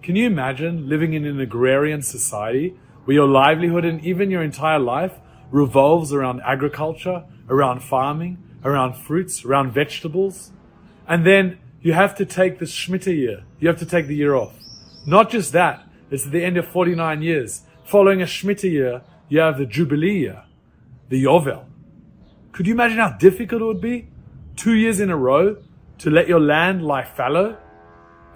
Can you imagine living in an agrarian society where your livelihood and even your entire life revolves around agriculture, around farming, around fruits, around vegetables? And then you have to take the Shemitah year. You have to take the year off. Not just that, it's at the end of 49 years. Following a Shemitah year, you have the jubilee year, the Yovel. Could you imagine how difficult it would be? 2 years in a row to let your land lie fallow?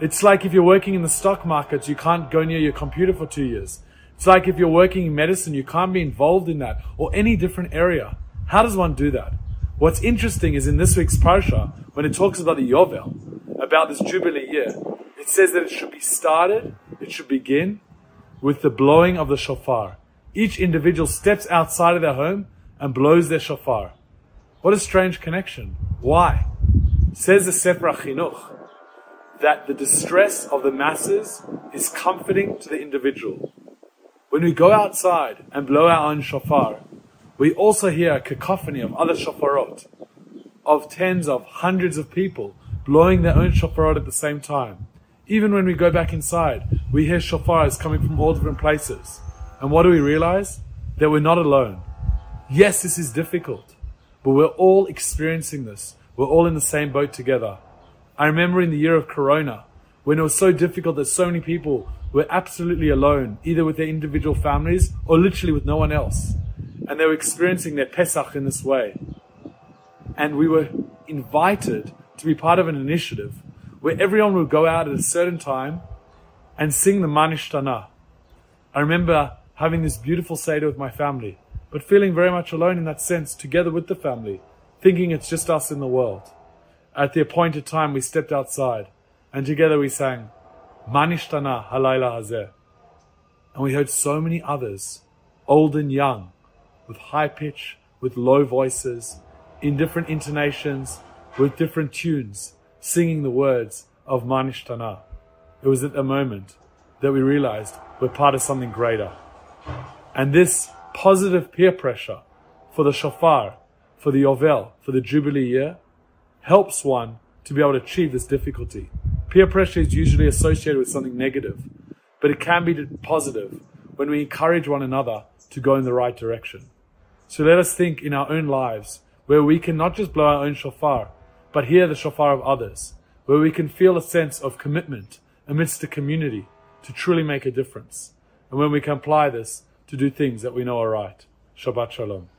It's like if you're working in the stock markets, you can't go near your computer for 2 years. It's like if you're working in medicine, you can't be involved in that or any different area. How does one do that? What's interesting is in this week's Parashat, when it talks about the Yovel, about this jubilee year, it says that it should be started, it should begin with the blowing of the shofar. Each individual steps outside of their home and blows their shofar. What a strange connection. Why? Says the Sefer HaChinuch that the distress of the masses is comforting to the individual. When we go outside and blow our own shofar, we also hear a cacophony of other shofarot, of tens of hundreds of people blowing their own shofarot at the same time. Even when we go back inside, we hear shofars coming from all different places. And what do we realize? That we're not alone. Yes, this is difficult, but we're all experiencing this. We're all in the same boat together. I remember in the year of Corona, when it was so difficult that so many people were absolutely alone, either with their individual families or literally with no one else. And they were experiencing their Pesach in this way. And we were invited to be part of an initiative where everyone would go out at a certain time and sing the Manishtana. I remember having this beautiful Seder with my family, but feeling very much alone in that sense, together with the family, thinking it's just us in the world. At the appointed time, we stepped outside, and together we sang, Manishtana halayla hazeh. And we heard so many others, old and young, with high pitch, with low voices, in different intonations, with different tunes, singing the words of Manishtana. It was at the moment that we realized we're part of something greater. And this positive peer pressure for the shofar, for the Yovel, for the Jubilee year, helps one to be able to achieve this difficulty. Peer pressure is usually associated with something negative, but it can be positive when we encourage one another to go in the right direction. So let us think in our own lives where we can not just blow our own shofar, but hear the shofar of others, where we can feel a sense of commitment amidst the community to truly make a difference. And when we can apply this to do things that we know are right. Shabbat Shalom.